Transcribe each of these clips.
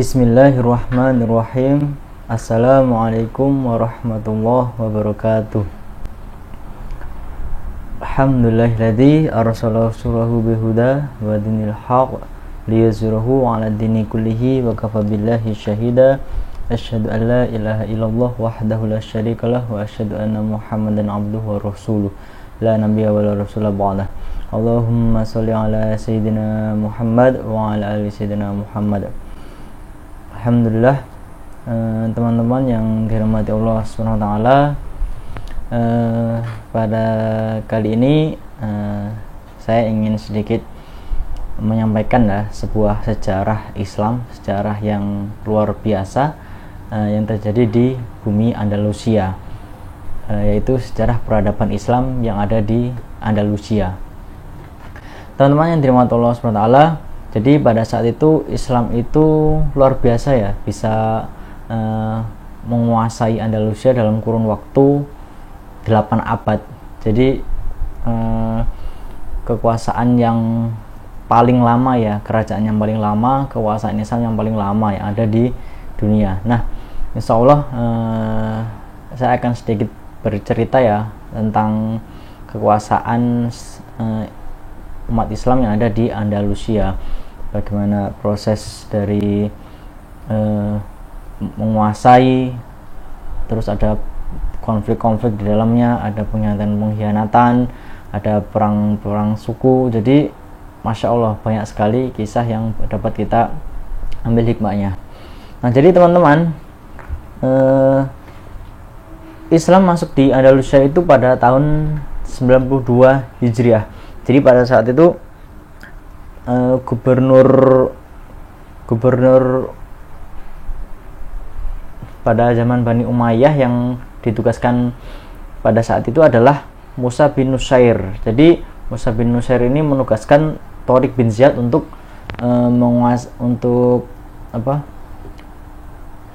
Bismillahirrahmanirrahim. Assalamualaikum warahmatullahi wabarakatuh. Alhamdulillahilladzi arsala rasulahu bihuda wa dinil haq liyuzhirahu 'ala dini kullihi wa kafa billahi syahida. Asyhadu an la ilaha illallah wahdahu la syarikalah wa asyhadu anna Muhammadan abduhu wa rasuluh. La nabiyya wa la rasula ba'dah. Allahumma shalli ala sayyidina Muhammad wa ala ali sayyidina Muhammad. Alhamdulillah, teman-teman yang dirahmati Allah Subhanahu wa taala, pada kali ini saya ingin sedikit menyampaikan sebuah sejarah Islam, sejarah yang luar biasa yang terjadi di bumi Andalusia, yaitu sejarah peradaban Islam yang ada di Andalusia. Teman-teman yang dirahmati Allah Subhanahu wa taala, jadi pada saat itu Islam itu luar biasa ya, bisa menguasai Andalusia dalam kurun waktu 8 abad. Jadi kekuasaan yang paling lama ya, kerajaan yang paling lama, kekuasaan Islam yang paling lama yang ada di dunia. Nah, insya Allah saya akan sedikit bercerita ya tentang kekuasaan umat Islam yang ada di Andalusia. Bagaimana proses dari menguasai, terus ada konflik-konflik di dalamnya, ada pengkhianatan, ada perang suku. Jadi Masya Allah, banyak sekali kisah yang dapat kita ambil hikmahnya. Nah, jadi teman-teman, Islam masuk di Andalusia itu pada tahun 92 Hijriah. Jadi pada saat itu gubernur pada zaman Bani Umayyah yang ditugaskan pada saat itu adalah Musa bin Nusair. Jadi Musa bin Nusair ini menugaskan Tariq bin Ziyad untuk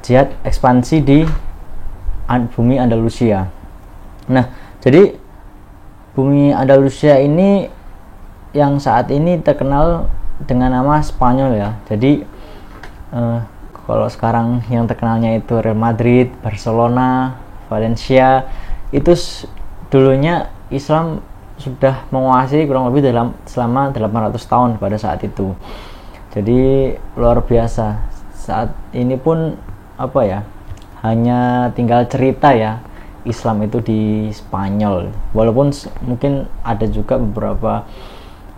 jihad ekspansi di bumi Andalusia. Nah, jadi bumi Andalusia ini yang saat ini terkenal dengan nama Spanyol ya. Jadi kalau sekarang yang terkenalnya itu Real Madrid, Barcelona, Valencia, itu dulunya Islam sudah menguasai kurang lebih selama 800 tahun pada saat itu. Jadi luar biasa. Saat ini pun hanya tinggal cerita ya, Islam itu di Spanyol. Walaupun mungkin ada juga beberapa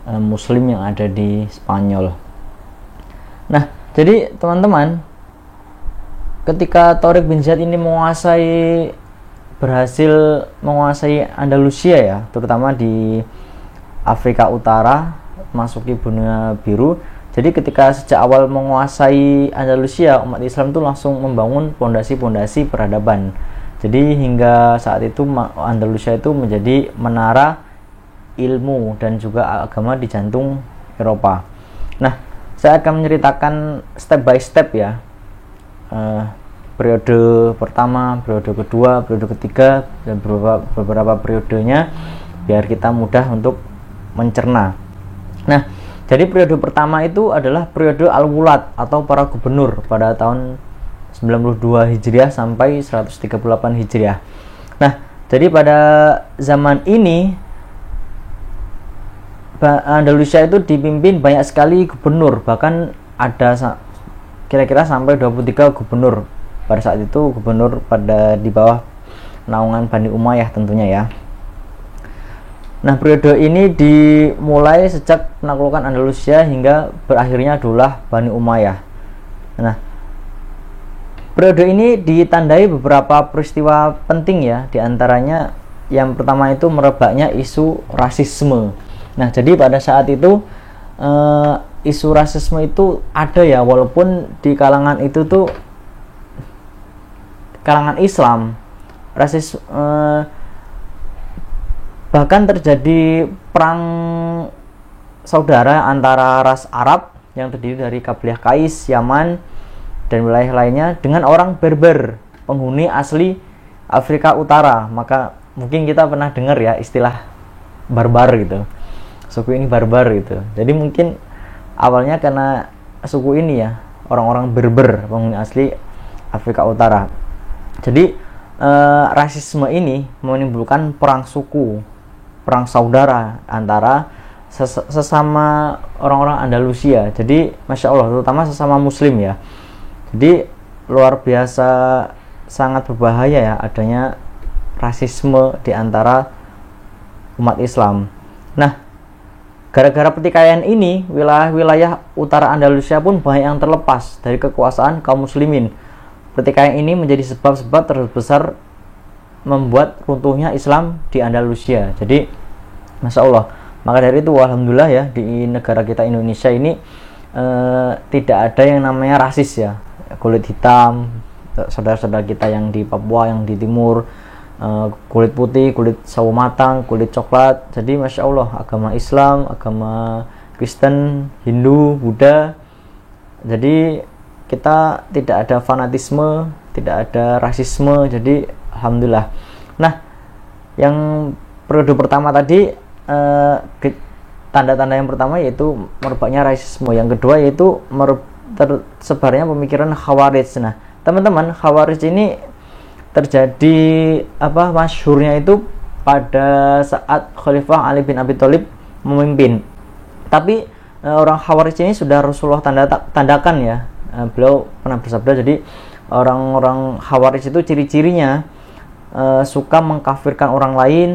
Muslim yang ada di Spanyol. Nah, jadi teman-teman, ketika Tariq bin Ziyad ini berhasil menguasai Andalusia ya, terutama di Afrika Utara, masuki benua biru. Jadi ketika sejak awal menguasai Andalusia, umat Islam itu langsung membangun pondasi-pondasi peradaban. Jadi hingga saat itu Andalusia itu menjadi menara ilmu dan juga agama di jantung Eropa. Nah, saya akan menceritakan step by step ya, periode pertama, periode kedua, periode ketiga, dan beberapa periodenya biar kita mudah untuk mencerna. Nah, jadi periode pertama itu adalah periode Al-Wulad atau para gubernur pada tahun 92 Hijriah sampai 138 Hijriah. Nah, jadi pada zaman ini Andalusia itu dipimpin banyak sekali gubernur, bahkan ada kira-kira sampai 23 gubernur. Pada saat itu gubernur di bawah naungan Bani Umayyah tentunya ya. Nah, periode ini dimulai sejak penaklukan Andalusia hingga berakhirnya adalah Bani Umayyah. Nah, periode ini ditandai beberapa peristiwa penting ya, diantaranya yang pertama itu merebaknya isu rasisme. Nah, jadi pada saat itu isu rasisme itu ada ya, walaupun di kalangan itu tuh kalangan Islam, bahkan terjadi perang saudara antara ras Arab yang terdiri dari kabilah Qais, Yaman, dan wilayah lainnya dengan orang Berber, penghuni asli Afrika Utara. Maka mungkin kita pernah dengar ya istilah barbar gitu. Suku ini barbar gitu. Jadi mungkin awalnya karena suku ini ya, orang-orang Berber, penghuni asli Afrika Utara. Jadi rasisme ini menimbulkan perang suku, perang saudara antara sesama orang-orang Andalusia. Jadi Masya Allah, terutama sesama Muslim ya. Jadi luar biasa, sangat berbahaya ya adanya rasisme di antara umat Islam. Nah, gara-gara pertikaian ini, wilayah-wilayah utara Andalusia pun banyak yang terlepas dari kekuasaan kaum muslimin. Pertikaian ini menjadi sebab-sebab terbesar membuat runtuhnya Islam di Andalusia. Jadi, Masya Allah. Maka dari itu, alhamdulillah ya, di negara kita Indonesia ini tidak ada yang namanya rasis ya. Kulit hitam, saudara-saudara kita yang di Papua, yang di timur, kulit putih, kulit sawo matang, kulit coklat. Jadi Masya Allah, agama Islam, agama Kristen, Hindu, Buddha. Jadi kita tidak ada fanatisme, tidak ada rasisme. Jadi alhamdulillah. Nah, yang periode pertama tadi, tanda-tanda yang pertama yaitu merebaknya rasisme. Yang kedua yaitu tersebarnya pemikiran Khawarij. Nah, teman-teman, Khawarij ini terjadi masyhurnya itu pada saat Khalifah Ali bin Abi Thalib memimpin. Tapi orang Khawarij ini sudah Rasulullah tandakan ya. Beliau pernah bersabda, jadi orang-orang Khawarij itu ciri-cirinya suka mengkafirkan orang lain.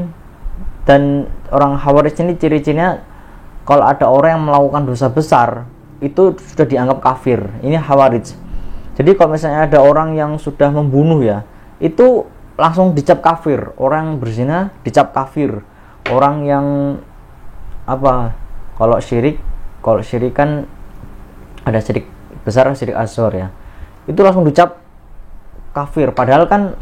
Dan orang Khawarij ini ciri-cirinya kalau ada orang yang melakukan dosa besar itu sudah dianggap kafir. Ini Khawarij. Jadi kalau misalnya ada orang yang sudah membunuh ya, itu langsung dicap kafir. Orang yang berzina dicap kafir. Orang yang kalau syirik kan ada syirik besar, syirik asghar ya, itu langsung dicap kafir. Padahal kan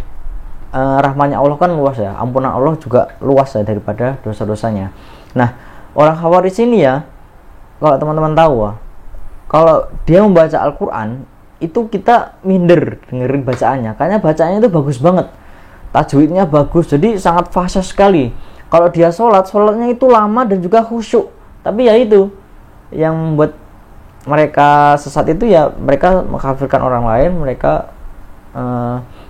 rahmatnya Allah kan luas ya, ampunan Allah juga luas ya daripada dosa-dosanya. Nah, orang Khawarij ini ya, kalau teman-teman tahu, kalau dia membaca Al-Quran itu kita minder dengerin bacaannya, karena bacaannya itu bagus banget, tajwidnya bagus, jadi sangat fasih sekali. Kalau dia sholatnya itu lama dan juga khusyuk. Tapi ya itu yang membuat mereka sesat itu ya, mereka mengkafirkan orang lain, mereka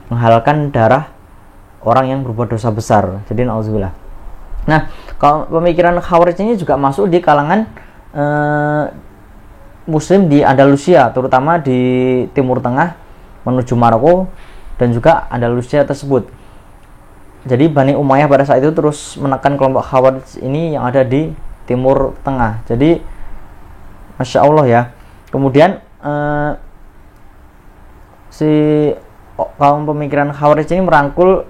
menghalalkan darah orang yang berbuat dosa besar. Jadi nauzubillah. Nah, kalau pemikiran Khawarij ini juga masuk di kalangan Muslim di Andalusia, terutama di Timur Tengah menuju Maroko dan juga Andalusia tersebut. Jadi Bani Umayyah pada saat itu terus menekan kelompok Khawarij ini yang ada di Timur Tengah. Jadi Masya Allah ya. Kemudian si kaum pemikiran Khawarij ini merangkul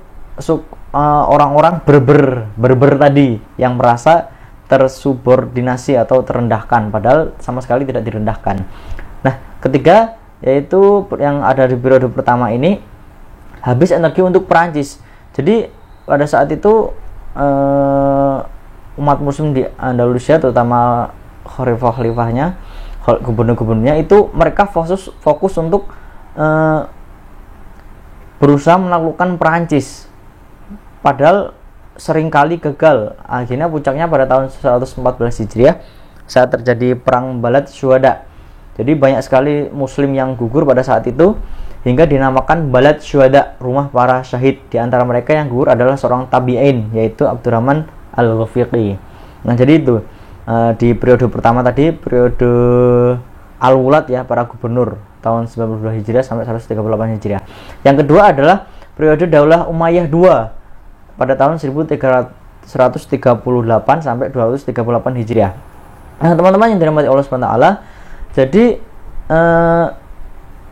orang-orang Berber tadi yang merasa tersubordinasi atau terendahkan, padahal sama sekali tidak direndahkan. Nah, ketiga yaitu yang ada di periode pertama ini, habis energi untuk Perancis. Jadi pada saat itu umat Muslim di Andalusia, terutama khalifah-khalifahnya, gubernur-gubernurnya itu mereka fokus untuk berusaha menaklukkan Perancis. Padahal seringkali gagal. Akhirnya puncaknya pada tahun 114 Hijriah saat terjadi perang Balad Syuhada. Jadi banyak sekali Muslim yang gugur pada saat itu hingga dinamakan Balad Syuhada, rumah para syahid. Di antara mereka yang gugur adalah seorang tabi'in, yaitu Abdurrahman Al-Ghafiqi. Nah, jadi itu di periode pertama tadi, periode Al-Wulad ya, para gubernur tahun 92 Hijriah sampai 138 Hijriah. Yang kedua adalah periode Daulah Umayyah II pada tahun 1338 sampai 238 Hijriah. Nah, teman-teman yang dirahmati Allah SWT, jadi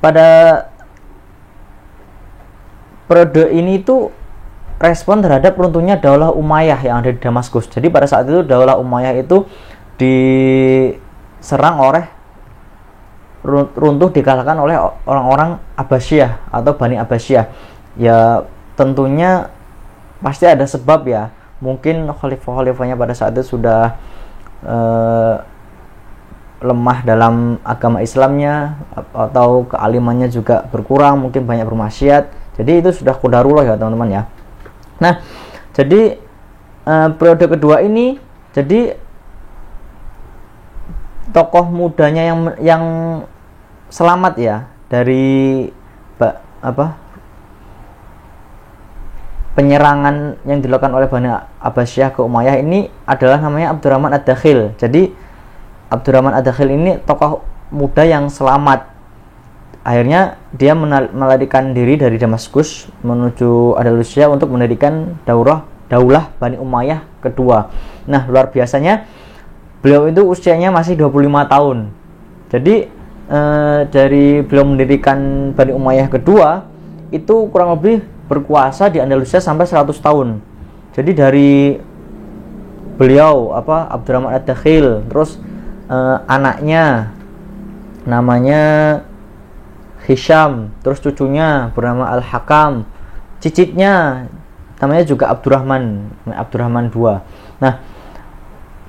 pada periode ini itu respon terhadap runtuhnya Daulah Umayyah yang ada di Damaskus. Jadi pada saat itu Daulah Umayyah itu diserang oleh runtuh, dikalahkan oleh orang-orang Abbasiyah atau Bani Abbasiyah. Ya tentunya pasti ada sebab ya. Mungkin khalifah-khalifahnya pada saat itu sudah lemah dalam agama Islamnya, atau kealimannya juga berkurang, mungkin banyak bermaksiat. Jadi itu sudah qadarullah ya teman-teman ya. Nah, jadi periode kedua ini, jadi tokoh mudanya yang selamat ya dari penyerangan yang dilakukan oleh Bani Abbasiyah ke Umayyah ini adalah namanya Abdurrahman Ad-Dakhil. Jadi Abdurrahman Ad-Dakhil ini tokoh muda yang selamat. Akhirnya dia melarikan diri dari Damaskus menuju Andalusia untuk mendirikan daulah Bani Umayyah kedua. Nah, luar biasanya beliau itu usianya masih 25 tahun. Jadi dari beliau mendirikan Bani Umayyah kedua itu kurang lebih berkuasa di Andalusia sampai 100 tahun. Jadi dari beliau Abdurrahman Ad-Dakhil, terus anaknya namanya Hisham, terus cucunya bernama Al-Hakam, cicitnya namanya juga Abdurrahman II. Nah,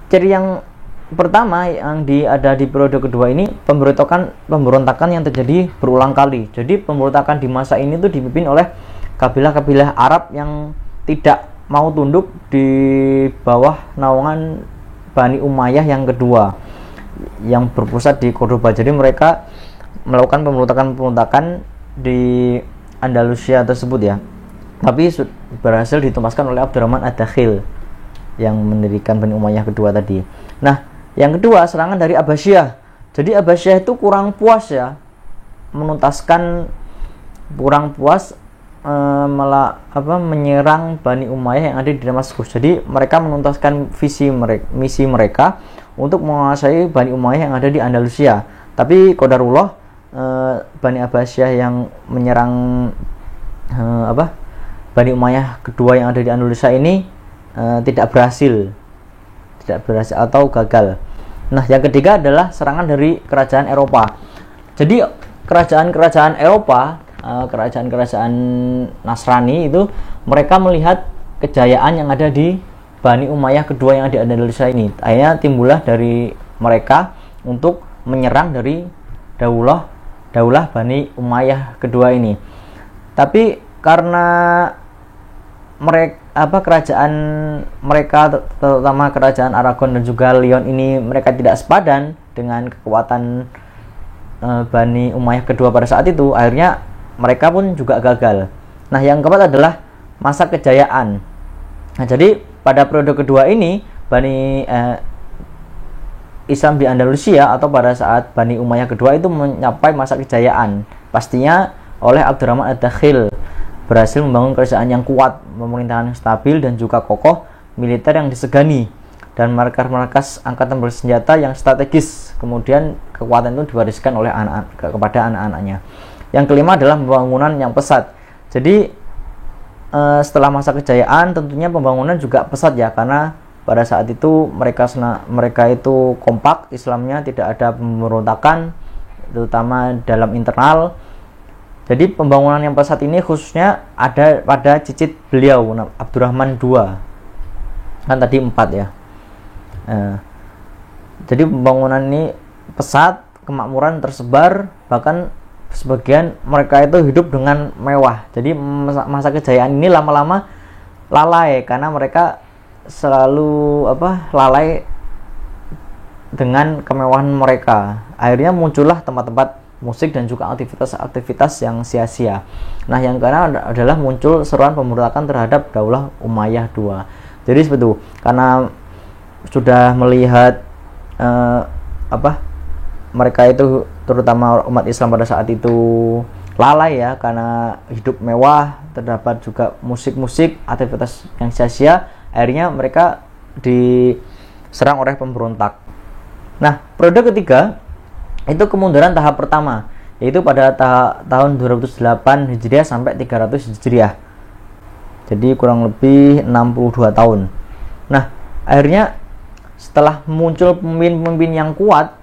ciri yang pertama yang ada di periode kedua ini pemberontakan yang terjadi berulang kali. Jadi pemberontakan di masa ini tuh dipimpin oleh kabilah-kabilah Arab yang tidak mau tunduk di bawah naungan Bani Umayyah yang kedua yang berpusat di Cordoba. Jadi mereka melakukan pemberontakan di Andalusia tersebut ya. Tapi berhasil ditumpaskan oleh Abdurrahman Ad-Dakhil yang mendirikan Bani Umayyah kedua tadi. Nah, yang kedua serangan dari Abbasiyah. Jadi Abbasiyah itu kurang puas menyerang Bani Umayyah yang ada di Damaskus. Jadi mereka menuntaskan misi mereka untuk menguasai Bani Umayyah yang ada di Andalusia. Tapi qadarullah Bani Abbasiyah yang menyerang Bani Umayyah kedua yang ada di Andalusia ini tidak berhasil atau gagal. Nah, yang ketiga adalah serangan dari kerajaan Eropa. Jadi kerajaan Eropa, kerajaan Nasrani itu mereka melihat kejayaan yang ada di Bani Umayyah kedua yang ada di Andalusia ini. Akhirnya timbullah dari mereka untuk menyerang dari daulah Bani Umayyah kedua ini. Tapi karena kerajaan mereka, terutama kerajaan Aragon dan juga Lyon ini, mereka tidak sepadan dengan kekuatan Bani Umayyah kedua pada saat itu. Akhirnya mereka pun juga gagal. Nah, yang keempat adalah masa kejayaan. Nah, jadi pada periode kedua ini Bani Islam di Andalusia atau pada saat Bani Umayyah kedua itu mencapai masa kejayaan, pastinya oleh Abdurrahman Ad-Dakhil berhasil membangun kerajaan yang kuat, pemerintahan yang stabil dan juga kokoh, militer yang disegani, dan markas-markas angkatan bersenjata yang strategis. Kemudian kekuatan itu diwariskan oleh kepada anak-anaknya. Yang kelima adalah pembangunan yang pesat. Jadi setelah masa kejayaan tentunya pembangunan juga pesat ya, karena pada saat itu mereka itu kompak Islamnya, tidak ada pemberontakan terutama dalam internal. Jadi pembangunan yang pesat ini khususnya ada pada cicit beliau Abdurrahman II, kan tadi 4 ya. Jadi pembangunan ini pesat, kemakmuran tersebar, bahkan sebagian mereka itu hidup dengan mewah. Jadi masa kejayaan ini lama-lama lalai karena mereka selalu lalai dengan kemewahan mereka. Akhirnya muncullah tempat-tempat musik dan juga aktivitas-aktivitas yang sia-sia. Nah, yang keenam adalah muncul seruan pemberontakan terhadap daulah Umayyah II. Jadi seperti itu, karena sudah melihat mereka itu, terutama umat Islam pada saat itu lalai ya, karena hidup mewah, terdapat juga musik-musik, aktivitas yang sia-sia. Akhirnya mereka diserang oleh pemberontak. Nah, periode ketiga itu kemunduran tahap pertama, yaitu pada tahun 208 Hijriah sampai 300 Hijriah. Jadi kurang lebih 62 tahun. Nah, akhirnya setelah muncul pemimpin-pemimpin yang kuat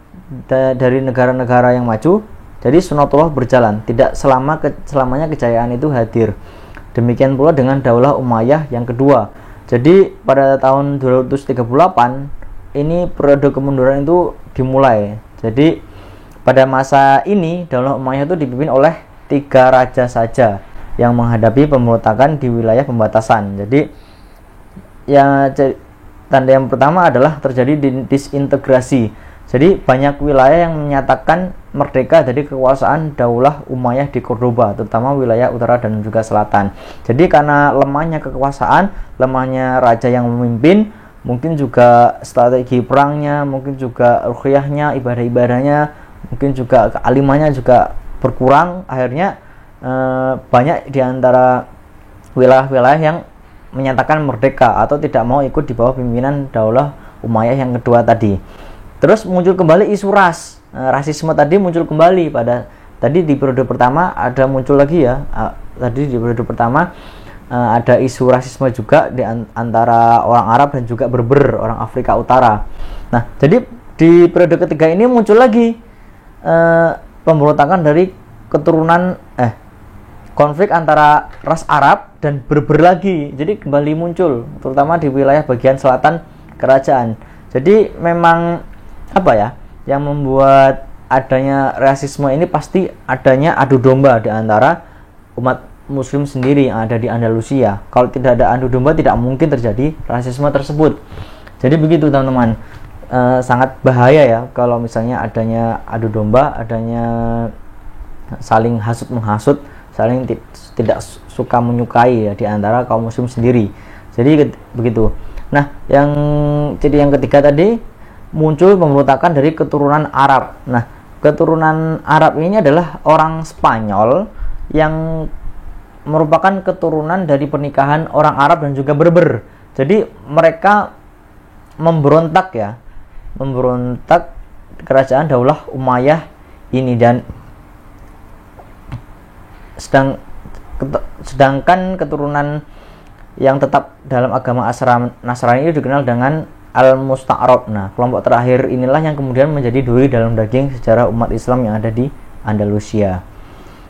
dari negara-negara yang maju, jadi sunatullah berjalan, tidak selamanya kejayaan itu hadir. Demikian pula dengan daulah Umayyah yang kedua. Jadi pada tahun 238 ini periode kemunduran itu dimulai. Jadi pada masa ini daulah Umayyah itu dipimpin oleh 3 raja saja yang menghadapi pemberontakan di wilayah pembatasan. Jadi tanda yang pertama adalah terjadi disintegrasi. Jadi banyak wilayah yang menyatakan merdeka dari kekuasaan Daulah Umayyah di Cordoba, terutama wilayah utara dan juga selatan. Jadi karena lemahnya kekuasaan, lemahnya raja yang memimpin, mungkin juga strategi perangnya, mungkin juga ruqyahnya, ibadah-ibadahnya, mungkin juga kealimannya juga berkurang. Akhirnya banyak di antara wilayah-wilayah yang menyatakan merdeka atau tidak mau ikut di bawah pimpinan Daulah Umayyah yang kedua tadi. Terus muncul kembali isu ras, rasisme tadi muncul kembali tadi di periode pertama ada muncul lagi ya. Tadi di periode pertama ada isu rasisme juga di antara orang Arab dan juga Berber, orang Afrika Utara. Nah, jadi di periode ketiga ini muncul lagi pemberontakan dari keturunan konflik antara ras Arab dan Berber lagi. Jadi kembali muncul, terutama di wilayah bagian selatan kerajaan. Jadi memang apa ya yang membuat adanya rasisme ini, pasti adanya adu domba di antara umat muslim sendiri yang ada di Andalusia. Kalau tidak ada adu domba, tidak mungkin terjadi rasisme tersebut. Jadi begitu teman-teman, sangat bahaya ya kalau misalnya adanya adu domba, adanya saling hasut menghasut, saling tidak suka menyukai ya di antara kaum muslim sendiri. Jadi begitu. Nah, yang ketiga tadi muncul pemberontakan dari keturunan Arab. Nah, keturunan Arab ini adalah orang Spanyol yang merupakan keturunan dari pernikahan orang Arab dan juga Berber. Jadi mereka memberontak kerajaan Daulah Umayyah ini, dan sedangkan keturunan yang tetap dalam agama Nasrani ini dikenal dengan Al-Musta'rab. Nah, kelompok terakhir inilah yang kemudian menjadi duri dalam daging sejarah umat Islam yang ada di Andalusia.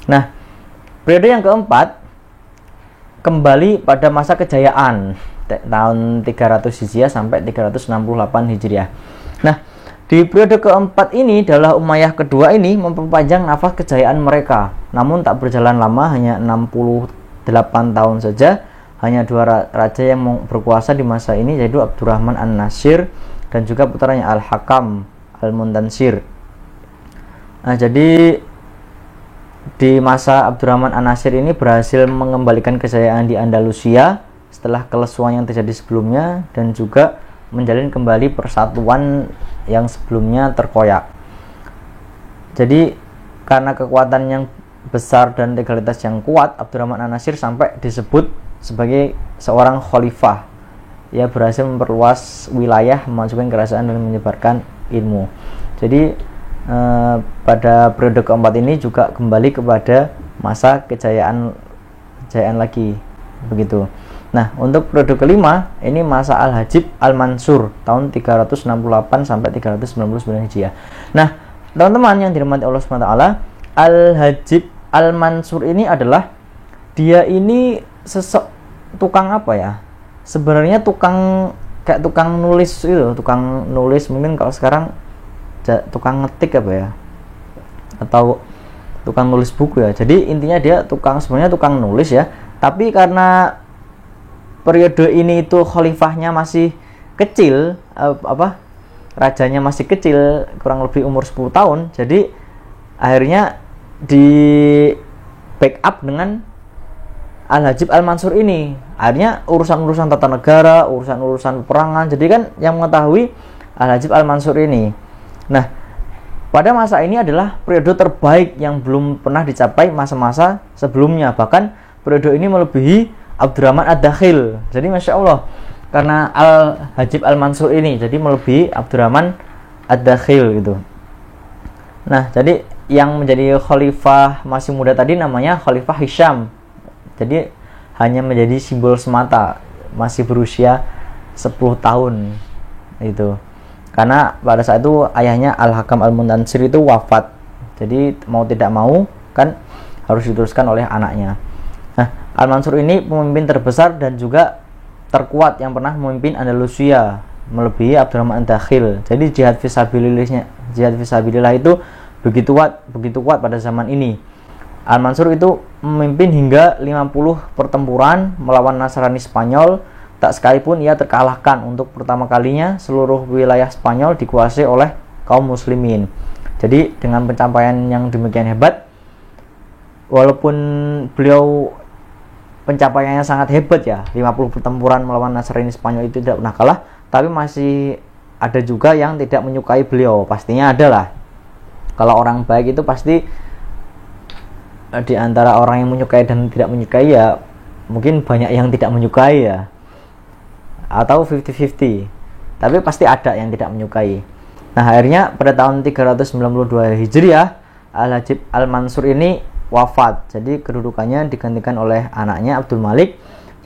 Nah, periode yang keempat kembali pada masa kejayaan tahun 300 Hijriah sampai 368 Hijriah. Nah, di periode keempat ini Daulah Umayyah kedua ini memperpanjang nafas kejayaan mereka. Namun tak berjalan lama, hanya 68 tahun saja. Hanya dua raja yang berkuasa di masa ini, yaitu Abdurrahman An-Nasir dan juga putranya Al-Hakam Al-Muntansir. Nah, jadi di masa Abdurrahman An-Nasir ini berhasil mengembalikan kejayaan di Andalusia setelah kelesuan yang terjadi sebelumnya, dan juga menjalin kembali persatuan yang sebelumnya terkoyak. Jadi karena kekuatan yang besar dan legalitas yang kuat, Abdurrahman An-Nasir sampai disebut sebagai seorang khalifah. Ia berhasil memperluas wilayah, memajukan kerajaan dan menyebarkan ilmu. Jadi pada periode keempat ini juga kembali kepada masa kejayaan lagi, begitu. Nah, untuk periode kelima ini masa Al-Hajib Al-Mansur tahun 368 sampai 399 Hijriah. Nah, teman-teman yang dirahmati Allah SWT, Al-Hajib Al-Mansur ini adalah tukang apa ya? Sebenarnya kayak tukang nulis itu, tukang nulis, mungkin kalau sekarang tukang ngetik apa ya? Atau tukang nulis buku ya. Jadi intinya dia sebenarnya tukang nulis ya. Tapi karena periode ini itu khalifahnya masih kecil, rajanya masih kecil, kurang lebih umur 10 tahun. Jadi akhirnya di backup dengan Al-Hajib Al-Mansur ini. Akhirnya urusan-urusan tata negara, urusan-urusan peperangan, jadi kan yang mengetahui Al-Hajib Al-Mansur ini. Nah, pada masa ini adalah periode terbaik yang belum pernah dicapai masa-masa sebelumnya. Bahkan periode ini melebihi Abdurrahman Ad-Dakhil. Jadi Masya Allah, karena Al-Hajib Al-Mansur ini jadi melebihi Abdurrahman Ad-Dakhil gitu. Nah, jadi yang menjadi khalifah masih muda tadi namanya Khalifah Hisham. Jadi hanya menjadi simbol semata, masih berusia 10 tahun itu. Karena pada saat itu ayahnya Al-Hakam Al-Muntansir itu wafat. Jadi mau tidak mau kan harus diteruskan oleh anaknya. Nah, Al-Mansur ini pemimpin terbesar dan juga terkuat yang pernah memimpin Andalusia, melebihi Abdurrahman Ad-Dakhil. Jadi jihad fisabilillah itu begitu kuat pada zaman ini. Al-Mansur itu memimpin hingga 50 pertempuran melawan Nasrani Spanyol. Tak sekalipun ia terkalahkan. Untuk pertama kalinya seluruh wilayah Spanyol dikuasai oleh kaum muslimin. Jadi dengan pencapaian yang demikian hebat, walaupun beliau pencapaiannya sangat hebat ya, 50 pertempuran melawan Nasrani Spanyol itu tidak pernah kalah, tapi masih ada juga yang tidak menyukai beliau. Pastinya ada lah. Kalau orang baik itu pasti di antara orang yang menyukai dan tidak menyukai ya, mungkin banyak yang tidak menyukai ya, atau 50-50, tapi pasti ada yang tidak menyukai. Nah akhirnya pada tahun 392 Hijriah, Al-Hajib Al-Mansur ini wafat. Jadi kedudukannya digantikan oleh anaknya Abdul Malik.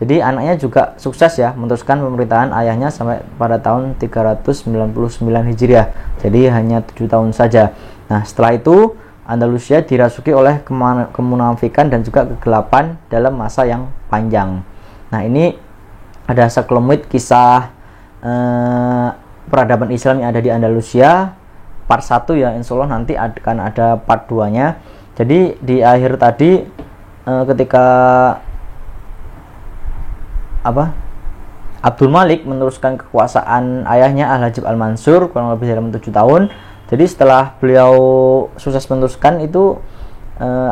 Jadi anaknya juga sukses ya meneruskan pemerintahan ayahnya sampai pada tahun 399 Hijriah. Jadi hanya 7 tahun saja. Nah setelah itu Andalusia dirasuki oleh kemunafikan dan juga kegelapan dalam masa yang panjang. Nah ini ada sekelumit kisah peradaban Islam yang ada di Andalusia part 1 ya, insya Allah nanti akan ada part 2 nya. Jadi di akhir tadi ketika Abdul Malik meneruskan kekuasaan ayahnya Al-Hajib Al-Mansur kurang lebih dalam 7 tahun. Jadi setelah beliau sukses meneruskan itu,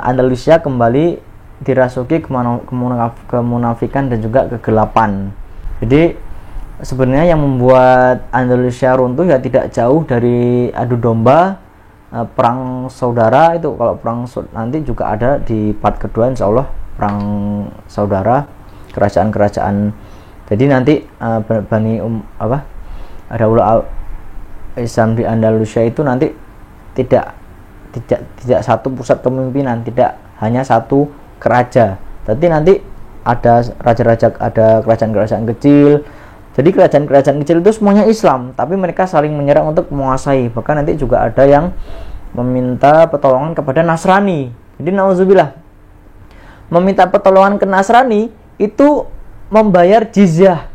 Andalusia kembali dirasuki kemunafikan dan juga kegelapan. Jadi sebenarnya yang membuat Andalusia runtuh ya tidak jauh dari adu domba, perang saudara itu. Kalau perang nanti juga ada di part kedua insya Allah, perang saudara kerajaan-kerajaan. Jadi nanti Daulah Islam di Andalusia itu nanti tidak satu pusat kepemimpinan, tidak hanya satu keraja. Tapi nanti ada raja-raja, ada kerajaan-kerajaan kecil. Jadi kerajaan-kerajaan kecil itu semuanya Islam, tapi mereka saling menyerang untuk menguasai. Bahkan nanti juga ada yang meminta pertolongan kepada Nasrani. Jadi nauzubillah, meminta pertolongan ke Nasrani itu membayar jizyah.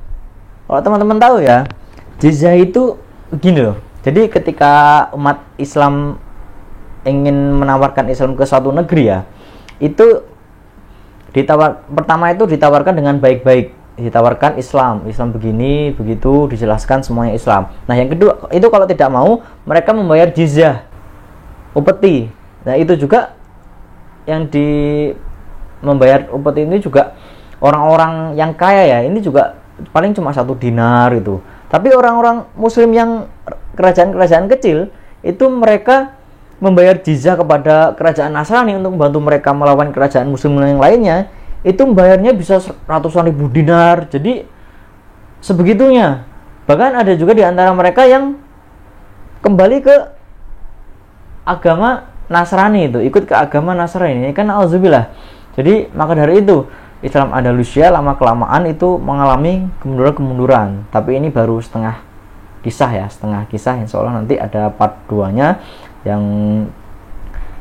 Kalau teman-teman tahu ya, jizyah itu begini loh. Jadi ketika umat Islam ingin menawarkan Islam ke suatu negeri ya, itu pertama itu ditawarkan dengan baik-baik. Ditawarkan Islam begini, begitu, dijelaskan semuanya Islam. Nah yang kedua itu kalau tidak mau, mereka membayar jizyah, upeti. Nah itu juga yang membayar upeti ini juga orang-orang yang kaya ya, ini juga paling cuma 1 dinar itu. Tapi orang-orang muslim yang kerajaan-kerajaan kecil itu mereka membayar jizyah kepada kerajaan Nasrani untuk membantu mereka melawan kerajaan muslim yang lainnya. Itu membayarnya bisa ratusan ribu dinar. Jadi sebegitunya. Bahkan ada juga di antara mereka yang kembali ke agama Nasrani itu, ikut ke agama Nasrani. Ini kan auzubillah. Jadi maka dari itu Islam Andalusia lama kelamaan itu mengalami kemunduran. Tapi ini baru setengah kisah. Insya Allah nanti ada part 2 nya yang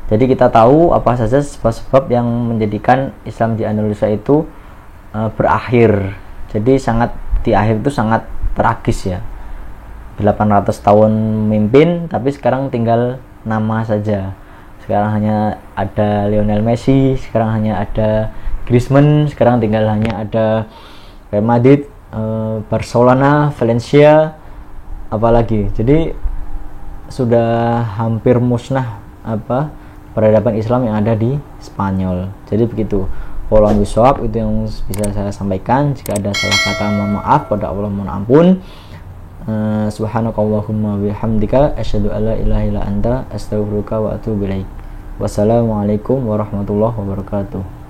jadi kita tahu apa saja sebab-sebab yang menjadikan Islam di Andalusia itu berakhir. Jadi di akhir itu sangat tragis ya. 800 tahun memimpin, tapi sekarang tinggal nama saja. Sekarang hanya ada Lionel Messi, sekarang hanya ada Griezmann, sekarang tinggal hanya ada Real Madrid, Barcelona, Valencia, apalagi. Jadi sudah hampir musnah peradaban Islam yang ada di Spanyol. Jadi begitu. Wallahu a'lam, itu yang bisa saya sampaikan. Jika ada salah kata mohon maaf, pada Allah mohon ampun. Subhanakallahumma bihamdika asyhadu alla ilaha illa anta astaghfiruka wa atubu ilaik. Wassalamualaikum warahmatullahi wabarakatuh.